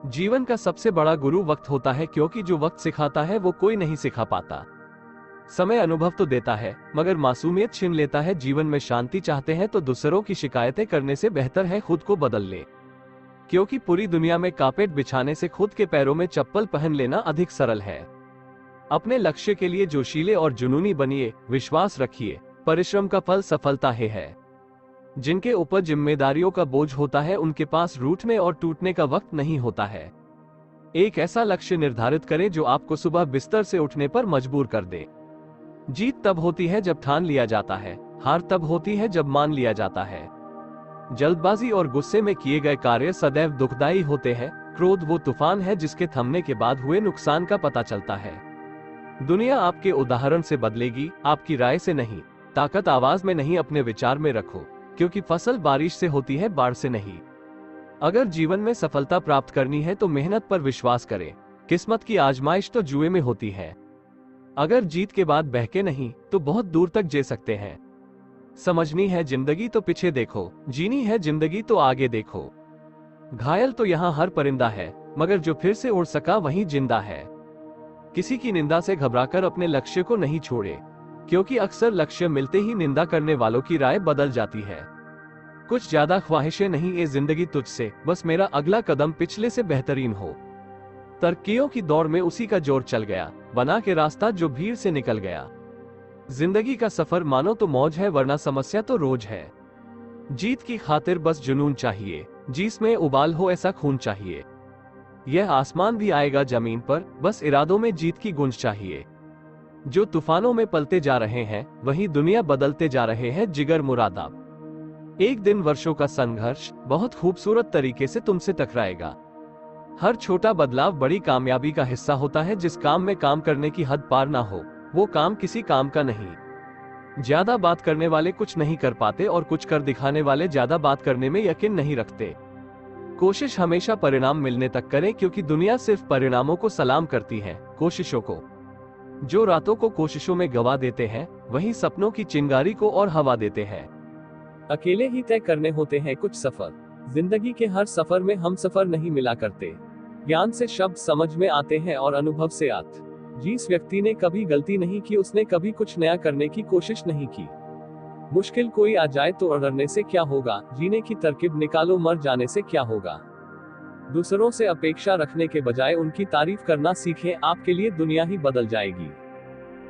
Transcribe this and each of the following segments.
जीवन का सबसे बड़ा गुरु वक्त होता है, क्योंकि जो वक्त सिखाता है वो कोई नहीं सिखा पाता। समय अनुभव तो देता है, मगर मासूमियत छीन लेता है। जीवन में शांति चाहते हैं तो दूसरों की शिकायतें करने से बेहतर है खुद को बदल ले, क्योंकि पूरी दुनिया में कारपेट बिछाने से खुद के पैरों में चप्पल पहन लेना अधिक सरल है। अपने लक्ष्य के लिए जोशीले और जुनूनी बनिए, विश्वास रखिए, परिश्रम का फल सफलता ही है। जिनके ऊपर जिम्मेदारियों का बोझ होता है उनके पास रूठने और टूटने का वक्त नहीं होता है। एक ऐसा लक्ष्य निर्धारित करें जो आपको सुबह बिस्तर से उठने पर मजबूर कर दे। जीत तब होती है जब ठान लिया जाता है, हार तब होती है जब मान लिया जाता है। जल्दबाजी और गुस्से में किए गए कार्य सदैव दुखदायी होते हैं। क्रोध वो तूफान है जिसके थमने के बाद हुए नुकसान का पता चलता है। दुनिया आपके उदाहरण से बदलेगी, आपकी राय से नहीं। ताकत आवाज में नहीं, अपने विचार में रखो, क्योंकि फसल बारिश से होती है, बाढ़ से नहीं। अगर जीवन में सफलता प्राप्त करनी है तो मेहनत पर विश्वास करें। किस्मत की आजमाइश तो जुए में होती है। अगर जीत के बाद बहके नहीं तो बहुत दूर तक जी सकते हैं। समझनी है जिंदगी तो पीछे देखो, जीनी है जिंदगी तो आगे देखो। घायल तो यहाँ हर परिंदा है, मगर जो फिर से उड़ सका वही जिंदा है। किसी की निंदा से घबराकर अपने लक्ष्य को नहीं छोड़े, क्योंकि अक्सर लक्ष्य मिलते ही निंदा करने वालों की राय बदल जाती है। कुछ ज्यादा ख्वाहिशें नहीं ये जिंदगी तुझसे, बस मेरा अगला कदम पिछले से बेहतरीन हो। तरक्कियों की दौड़ में उसी का जोर चल गया, बना के रास्ता जो भीड़ से निकल गया। जिंदगी का सफर मानो तो मौज है, वरना समस्या तो रोज है। जीत की खातिर बस जुनून चाहिए, जिसमें उबाल हो ऐसा खून चाहिए। यह आसमान भी आएगा जमीन पर, बस इरादों में जीत की गूंज चाहिए। जो तूफानों में पलते जा रहे हैं वही दुनिया बदलते जा रहे हैं जिगर मुरादाब। एक दिन वर्षों का संघर्ष बहुत खूबसूरत तरीके से तुमसे टकराएगा। हर छोटा बदलाव बड़ी कामयाबी का हिस्सा होता है। जिस काम में काम करने की हद पार ना हो वो काम किसी काम का नहीं। ज्यादा बात करने वाले कुछ नहीं कर पाते और कुछ कर दिखाने वाले ज्यादा बात करने में यकीन नहीं रखते। कोशिश हमेशा परिणाम मिलने तक करें, क्योंकि दुनिया सिर्फ परिणामों को सलाम करती है, कोशिशों को। जो रातों को कोशिशों में गवा देते हैं वही सपनों की चिंगारी को और हवा देते हैं। अकेले ही तय करने होते हैं कुछ सफर। जिंदगी के हर सफर में हम सफर नहीं मिला करते। ज्ञान से शब्द समझ में आते हैं और अनुभव से आत। जिस व्यक्ति ने कभी गलती नहीं की उसने कभी कुछ नया करने की कोशिश नहीं की। मुश्किल कोई आ जाए तो डरने से क्या होगा, जीने की तरकीब निकालो, मर जाने से क्या होगा। दूसरों से अपेक्षा रखने के बजाय उनकी तारीफ करना सीखें, आपके लिए दुनिया ही बदल जाएगी।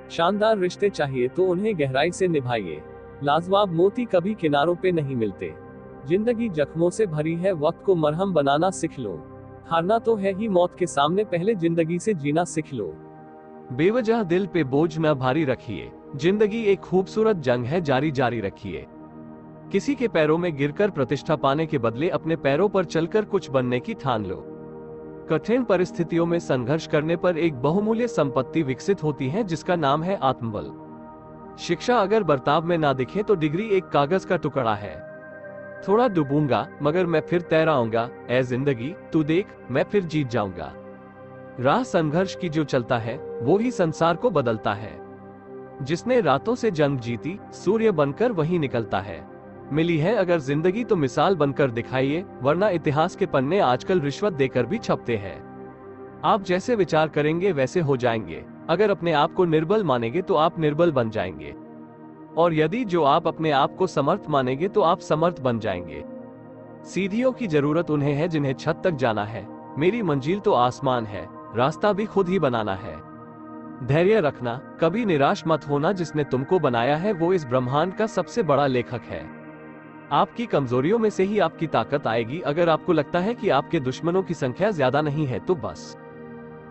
शानदार रिश्ते चाहिए तो उन्हें गहराई से निभाइए। लाजवाब मोती कभी किनारों पे नहीं मिलते। जिंदगी जख्मों से भरी है, वक्त को मरहम बनाना सीख लो। हारना तो है ही मौत के सामने, पहले जिंदगी से जीना सीख लो। बेवजह दिल पे बोझ न भारी रखिए, जिंदगी एक खूबसूरत जंग है, जारी जारी रखिए। किसी के पैरों में गिरकर प्रतिष्ठा पाने के बदले अपने पैरों पर चलकर कुछ बनने की ठान लो। कठिन परिस्थितियों में संघर्ष करने पर एक बहुमूल्य संपत्ति विकसित होती है जिसका नाम है आत्मबल। शिक्षा अगर बर्ताव में ना दिखे तो डिग्री एक कागज का टुकड़ा है। थोड़ा डूबूंगा मगर मैं फिर तैराऊंगा, ऐ जिंदगी तू देख मैं फिर जीत जाऊंगा। राह संघर्ष की जो चलता है वो ही संसार को बदलता है। जिसने रातों से जंग जीती सूर्य बनकर वही निकलता है। मिली है अगर जिंदगी तो मिसाल बनकर दिखाइए, वरना इतिहास के पन्ने आजकल रिश्वत देकर भी छपते हैं। आप जैसे विचार करेंगे वैसे हो जाएंगे। अगर अपने आप को निर्बल मानेंगे तो आप निर्बल बन जाएंगे, और यदि जो आप अपने आप को समर्थ मानेंगे तो आप समर्थ बन जाएंगे। सीढ़ियों की जरूरत उन्हें है जिन्हें छत तक जाना है। मेरी मंजिल तो आसमान है, रास्ता भी खुद ही बनाना है। धैर्य रखना, कभी निराश मत होना। जिसने तुमको बनाया है वो इस ब्रह्मांड का सबसे बड़ा लेखक है। आपकी कमजोरियों में से ही आपकी ताकत आएगी। अगर आपको लगता है कि आपके दुश्मनों की संख्या ज्यादा नहीं है तो बस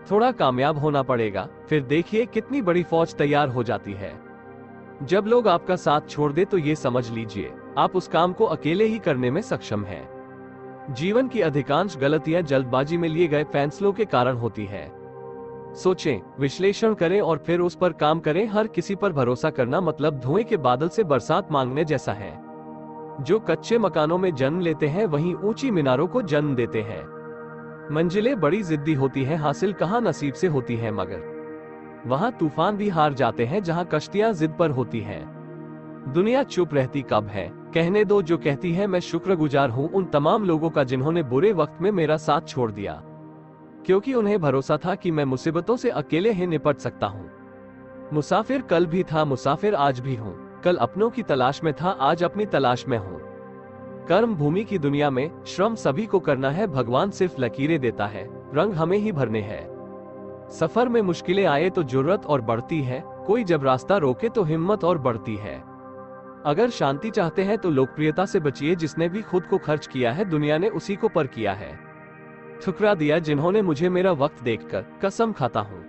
थोड़ा कामयाब होना पड़ेगा, फिर देखिए कितनी बड़ी फौज तैयार हो जाती है। जब लोग आपका साथ छोड़ दे तो ये समझ लीजिए आप उस काम को अकेले ही करने में सक्षम हैं। जीवन की अधिकांश गलतियां जल्दबाजी में लिए गए फैसलों के कारण होती है। सोचें, विश्लेषण करें और फिर उस पर काम करें। हर किसी पर भरोसा करना मतलब धुएं के बादल से बरसात मांगने जैसा है। जो कच्चे मकानों में जन्म लेते हैं वहीं ऊंची मीनारों को जन्म देते हैं। मंजिलें बड़ी जिद्दी होती हैं, हासिल कहाँ नसीब से होती है, मगर वहां तूफान भी हार जाते हैं जहां कश्तियां जिद पर होती हैं। दुनिया चुप रहती कब है, कहने दो जो कहती है। मैं शुक्रगुजार हूं उन तमाम लोगों का जिन्होंने बुरे वक्त में मेरा साथ छोड़ दिया। क्योंकि उन्हें भरोसा था कि मैं मुसीबतों से अकेले ही निपट सकता हूँ। मुसाफिर कल भी था, मुसाफिर आज भी हूँ। कल अपनों की तलाश में था, आज अपनी तलाश में हूँ। कर्म भूमि की दुनिया में श्रम सभी को करना है, भगवान सिर्फ लकीरें देता है, रंग हमें ही भरने हैं। सफर में मुश्किलें आए तो जुर्रत और बढ़ती है, कोई जब रास्ता रोके तो हिम्मत और बढ़ती है। अगर शांति चाहते हैं तो लोकप्रियता से बचिए, जिसने भी खुद को खर्च किया है दुनिया ने उसी को पर किया है। ठुकरा दिया जिन्होंने मुझे मेरा वक्त देखकर, कसम खाता हूँ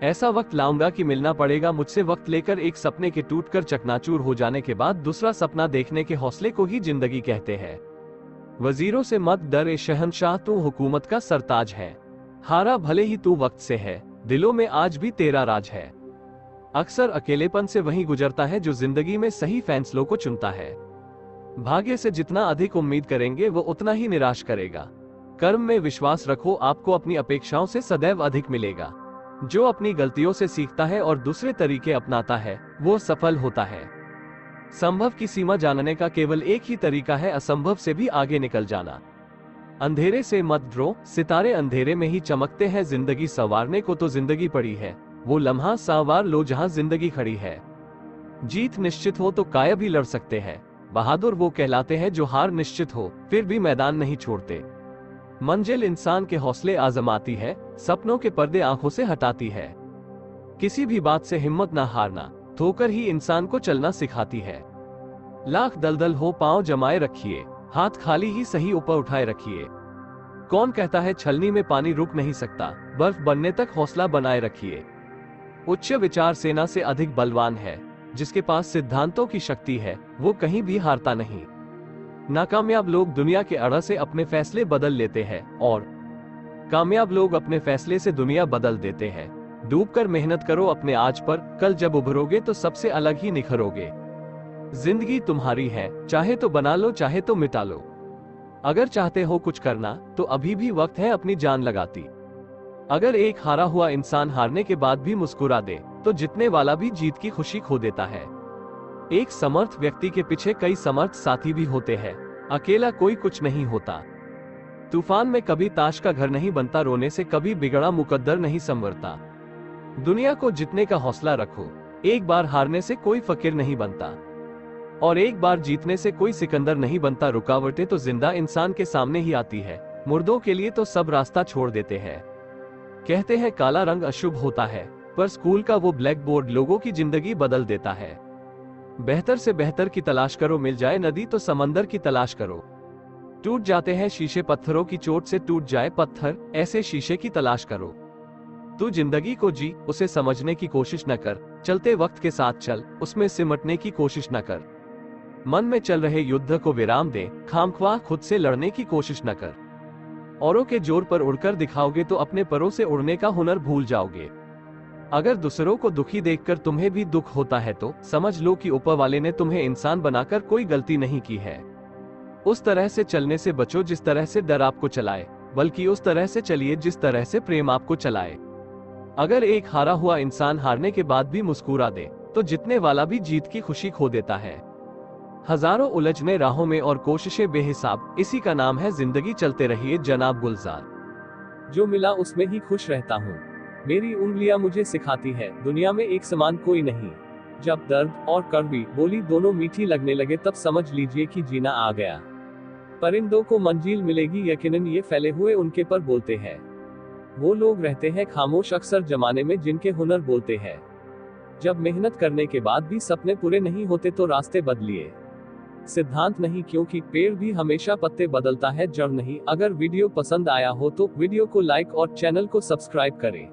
ऐसा वक्त लाऊंगा कि मिलना पड़ेगा मुझसे वक्त लेकर। एक सपने के टूटकर चकनाचूर हो जाने के बाद दूसरा सपना देखने के हौसले को ही जिंदगी कहते हैं। वजीरों से मत डर ए शहंशाह, तू हुकूमत का सरताज है। हारा भले ही तू वक्त से है, दिलों में आज भी तेरा राज है। अक्सर अकेलेपन से वही गुजरता है जो जिंदगी में सही फैसलों को चुनता है। भाग्य से जितना अधिक उम्मीद करेंगे वो उतना ही निराश करेगा। कर्म में विश्वास रखो, आपको अपनी अपेक्षाओं से सदैव अधिक मिलेगा। जो अपनी गलतियों से सीखता है और दूसरे तरीके अपनाता है वो सफल होता है। संभव की सीमा जानने का केवल एक ही तरीका है, असंभव से भी आगे निकल जाना। अंधेरे से मत डरो, सितारे अंधेरे में ही चमकते हैं। जिंदगी संवारने को तो जिंदगी पड़ी है, वो लम्हा संवार लो जहां जिंदगी खड़ी है। जीत निश्चित हो तो काया भी लड़ सकते हैं, बहादुर वो कहलाते हैं जो हार निश्चित हो फिर भी मैदान नहीं छोड़ते। मंजिल इंसान के हौसले आजमाती है, सपनों के पर्दे आंखों से हटाती है। किसी भी बात से हिम्मत ना हारना, ठोकर ही इंसान को चलना सिखाती है। लाख दलदल हो पांव जमाए रखिए, हाथ खाली ही सही ऊपर उठाए रखिए। कौन कहता है छलनी में पानी रुक नहीं सकता, बर्फ बनने तक हौसला बनाए रखिए। उच्च विचार सेना से अधिक बलवान है, जिसके पास सिद्धांतों की शक्ति है वो कहीं भी हारता नहीं। नाकामयाब लोग दुनिया के अड़ा से अपने फैसले बदल लेते हैं और कामयाब लोग अपने फैसले से दुनिया बदल देते हैं। डूबकर मेहनत करो अपने आज पर, कल जब उभरोगे तो सबसे अलग ही निखरोगे। जिंदगी तुम्हारी है, चाहे तो बना लो चाहे तो मिटा लो। अगर चाहते हो कुछ करना तो अभी भी वक्त है अपनी जान लगाती। अगर एक हारा हुआ इंसान हारने के बाद भी मुस्कुरा दे तो जीतने वाला भी जीत की खुशी खो देता है। एक समर्थ व्यक्ति के पीछे कई समर्थ साथी भी होते हैं, अकेला कोई कुछ नहीं होता। तूफान में कभी ताश का घर नहीं बनता, रोने से कभी बिगड़ा मुकद्दर नहीं संवरता। दुनिया को जीतने का हौसला रखो, एक बार हारने से कोई फकीर नहीं बनता और एक बार जीतने से कोई सिकंदर नहीं बनता। रुकावटें तो जिंदा इंसान के सामने ही आती है, मुर्दों के लिए तो सब रास्ता छोड़ देते हैं। कहते हैं काला रंग अशुभ होता है, पर स्कूल का वो ब्लैक बोर्ड लोगों की जिंदगी बदल देता है। बेहतर से बेहतर की तलाश करो, मिल जाए नदी तो समंदर की तलाश करो। टूट जाते हैं शीशे पत्थरों की चोट से, टूट जाए पत्थर ऐसे शीशे की तलाश करो। तू जिंदगी को जी, उसे समझने की कोशिश न कर। चलते वक्त के साथ चल, उसमें सिमटने की कोशिश न कर। मन में चल रहे युद्ध को विराम दे, खामख्वाह खुद से लड़ने की कोशिश न कर। औरों के जोर पर उड़कर दिखाओगे तो अपने परों से उड़ने का हुनर भूल जाओगे। अगर दूसरों को दुखी देखकर तुम्हें भी दुख होता है तो समझ लो कि ऊपर वाले ने तुम्हें इंसान बनाकर कोई गलती नहीं की है। उस तरह से चलने से बचो जिस तरह से डर आपको चलाए, बल्कि उस तरह से चलिए जिस तरह से प्रेम आपको चलाए। अगर एक हारा हुआ इंसान हारने के बाद भी मुस्कुरा दे तो जीतने वाला भी जीत की खुशी खो देता है। हजारों उलझने राहों में और कोशिशें बेहिसाब, इसी का नाम है जिंदगी। चलते रहिए जनाब गुलजार। जो मिला उसमें ही खुश रहता हूँ, मेरी उंगलियां मुझे सिखाती है दुनिया में एक समान कोई नहीं। जब दर्द और कड़वी बोली दोनों मीठी लगने लगे तब समझ लीजिए कि जीना आ गया। परिंदों को मंजिल मिलेगी यकीनन, ये फैले हुए उनके पर बोलते हैं। वो लोग रहते हैं खामोश अक्सर जमाने में जिनके हुनर बोलते हैं। जब मेहनत करने के बाद भी सपने पूरे नहीं होते तो रास्ते बदलिए, सिद्धांत नहीं, क्योंकि पेड़ भी हमेशा पत्ते बदलता है, जड़ नहीं। अगर वीडियो पसंद आया हो तो वीडियो को लाइक और चैनल को सब्सक्राइब करें।